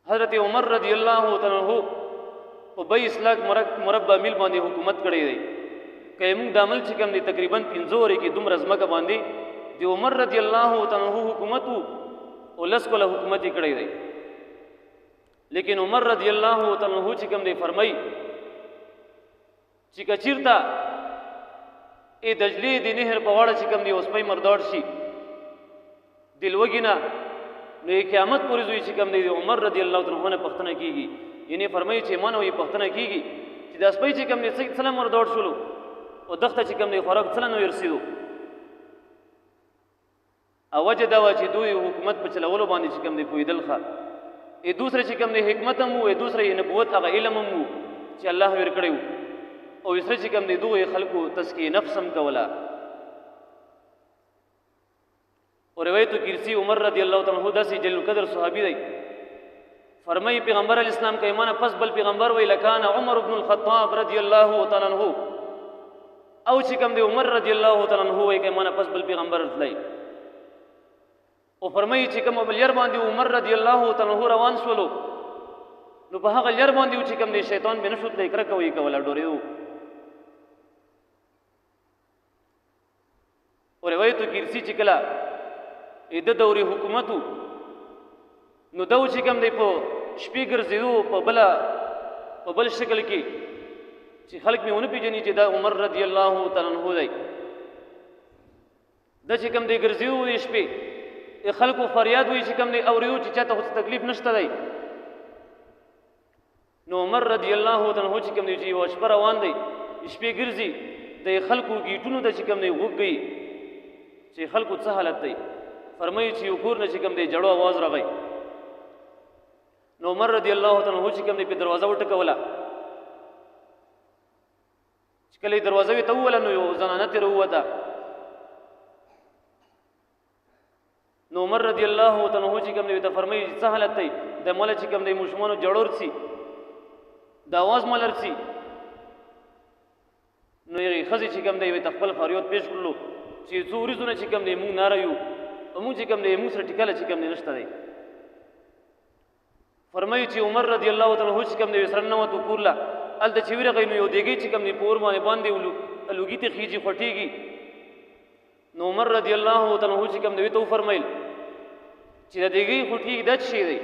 حضرت عمر رضی الله تعالی عنہ په 22 लाख مربع میل باندې حکومت کړی دی. که موږ د عمل چې کوم دی تقریبا 15 ورې کې دومره ځمکه باندې د عمر رضی الله تعالی عنہ حکومت او لس کله حکومت کړی دی. لیکن عمر رضی الله تعالی عنہ چې کوم دی فرمای چې کچیرتا ای دجلی د نهر په غاړه چې کوم دی اوس په مردار شي دلوګینا نو قیامت پورې دوی چې کوم دی عمر رضی الله تعالی عنہ پښتنه کیږي. یعنی فرمایي چې مانو یې پښتنه کیږي چې د سپۍ چې کوم دی سلام مردار شولو او دغه چې کوم دی خوراک څلنو ورسېدو او وجه دا و چې دوی حکومت په چلولو باندې چې کوم دی پویدل ښه ای دوسره چې کوم دی حکمت هم وو ای دوسره یې نبوت هغه علم هم وو چې الله ورکړی وو او یسره چې کوم دی دوی خلکو تزکیه نفس هم کوله. اور روایت کیرسی عمر رضی الله تعالی عنہ داسې جلیل القدر صحابي دی فرمایي پیغمبر علیه السلام که ایمان پس بل پیغمبر وی لکان عمر بن الخطاب رضی الله تعالی عنہ او چې کوم دی عمر رضی الله تعالی عنہ وی که ایمان پس بل پیغمبر تلای او فرمایي چې کوم بل ير باندې عمر رضی الله تعالی عنہ روان شولو نو په هغه ير باندې چې کوم دی شیطان به نشوت لیکره کوي کوله ډوریو. او روایت کیرسی چې کلا د دوري حکومتو نو دو چې کوم دی په شپې ګرځېدو په بل شکل کې چې خلک مې ونه پیژني چې دا عمر رضی الله تعالی عنہ دی. دا چې کوم دی ګرځېدو د شپې خلکو فریاد وایي چې کوم دی اورېدو چې چاته هېڅ تکلیف نشته دی. نو عمر رضی الله تعالی عنہ چې کوم دی چې یوه شپه روان دی شپې ګرځي د خلکو ګیټونو ته چې کوم دی غوږ گئی چې خلکو څه حالت دی. فرمایي چې یو کور نه چې کوم دی جړو आवाज راغی نو عمر رضی الله تعالی عنہ چې کوم دی په دروازه وټکوله چې کله دروازه وی ته ووله نو یو زنانه ترې ووته نو عمر رضی الله تعالی عنہ چې کوم دی ته فرمایي څه حالت دی د مولا چې کوم دی مشمانو جړور سي د आवाज ملر سي نو یې خزي چې کوم دی خپل فریاد پیش کړلو چې څو ورځې چې کوم دی مونږ ناره یو مونږ چې کوم دی مونږ سره ټیکاله چې کوم دی نشته دی. فرمایي چې عمر رضی الله تعالی عنہ چې کوم دی سره نوته کورلا ال د چویره غي نو یو دیږي چې کوم دی پور باندې ولوګي ته خيږي فټيږي نو عمر رضی الله تعالی عنہ چې کوم دی ته فرمایل چې د دیږي فټيږي د شي دی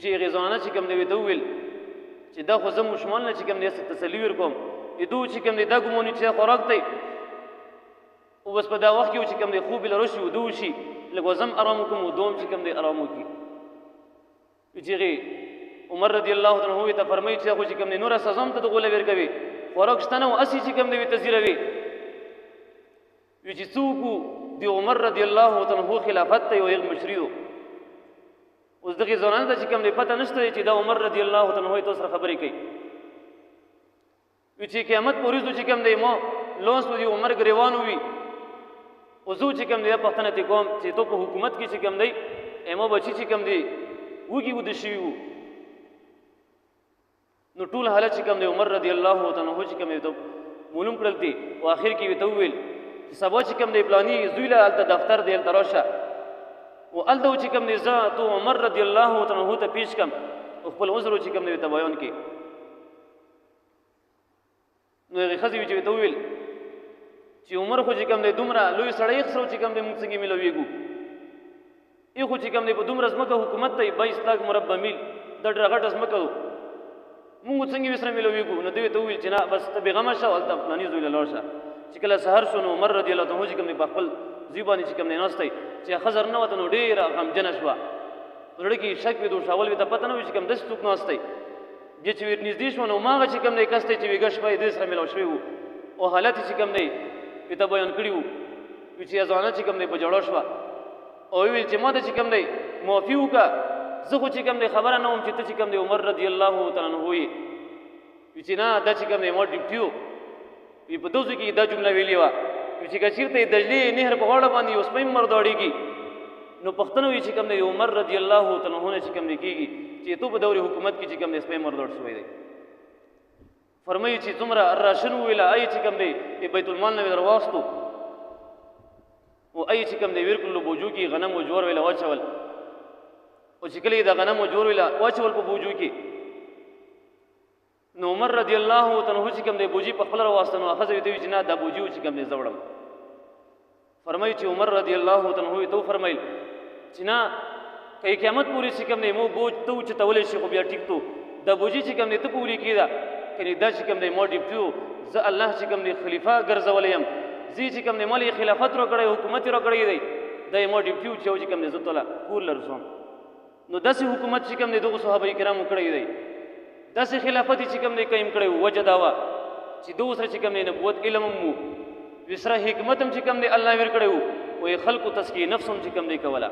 چې غزانه چې کوم دی ته ویل چې دا خو زمو شمال نه چې کوم دی تسلی ورکوم دو چې کوم دی دا ګمونی چې خوراک دی او بس په دا وخت کې چې کوم دی خوب لرو شي ودو شي لږ وزم آرام کوم دوم چې کوم دی آرام وکي. چې عمر رضی الله تعالی عنہ ته فرمایي چې خو چې کوم دی نور سزم ته غول ورکوي خوراک شته نو اسی چې کوم دی تزیروي چې څوک دی عمر رضی الله تعالی عنہ خلافت ته یو مشریو اوس دغه ځوانان ته چې کوم دی پته نشته چې دا عمر رضی الله تعالی عنہ تاسو خبرې کوي چې قیامت پورې چې کوم دی مو لوس دی عمر غریوان وي او زه چې کوم دی پښتنه ته کوم چې ته په حکومت کې چې کوم دی ایمو بچی چې کوم دی وږي ود شي نو ټول حالت چې کوم دی عمر رضی الله تعالی عنہ چې کوم دی معلوم کړل دي او اخر کې وی ته ویل چې سبا چې کوم دی پلاني زویله الته دفتر دی تراشه او الته چې کوم دی زه تو عمر رضی الله تعالی عنہ ته پیش کم خپل عذر چې کوم دی ته بیان کې نو هغه خزي چې ته ویل چې عمر خو چې کوم دی دومره لوی سړی خسرو چې کوم دی موږ څنګه ملويګو ای خو چې کوم دی په دومره ځمکه حکومت ته 22 लाख مربع میل د ډرغټ ځمکه موږ څنګه وسره ملويګو نو دوی ته ویل چې نه بس ته بیغمه شو ولته پلاني زوی لاله شه چې کله سحر شو نو عمر رضی الله عنه چې کوم دی په خپل زیبانی چې کوم دی ناشته چې خزر نه وته نو ډیر غم جن شو ورړ کې شک وي دوه شاول وي ته پته نه وي چې کوم دس څوک ناشته چې ور نږدې شو نو ماغه چې کوم دی کسته چې ویګش پای دې سره ملو شوی او حالت چې کوم دی په بیان کړیو چې ځانه چې کوم دی په جوړ شو او ویل چې ما ته چې کوم دی معافي وکا زه خو چې کوم دی خبره نه وم چې ته چې کوم دی عمر رضی الله تعالی عنہ وي چې نه دا چې کوم دی ما ډیپټیو وی په دوزو کې دا جمله ویلی و چې کچیرته دجلی نهر په غاړه باندې اوس په مرداړيږي نو پښتنو چې کوم دی عمر رضی الله تعالی عنہ چې کوم دی کیږي چې تو په دور حکومت کې چې کوم دی په مرداړ شوی دی فرمایي چې څومره راشن ویلا ای چې کوم دی بیت المال نه درواستو او ای چې کوم دی ورکلو بوجو کې غنم او جوړ ویلا واچول او چې کله د غنمو جوړ ویلا واچول په بوجو کې نو عمر رضی الله تعالی عنہ چې کوم دی بوجي په خپل راوستنو اخذ وی دی چې نه دا بوجي چې کوم دی زوړم فرمایي چې عمر رضی الله تعالی عنہ ته فرمایل چې نه کای قیامت پوری چې کوم دی مو بوج ته چې تولې شي خو بیا ټیک تو دا بوجي چې کوم دی ته پوری کیدا کني دا چې کوم دی مو ډیپټو زه الله چې کوم دی خلیفہ ګرځولم زی چې کوم دی مالي خلافت را کړی حکومت را کړی دی د مو ډیپټو چې کوم دی زه تعالی کول لرسوم نو داسې حکومت چې کوم دی دغه صحابه کرامو کړی دی داسې خلافت چې کوم دی قائم کړی وجه دا وا چې دوسر چې کوم دی نبوت علم مو وسره حکمت هم چې کوم دی الله ور کړی وو خلق تزکیه نفس هم چې کوم دی کولا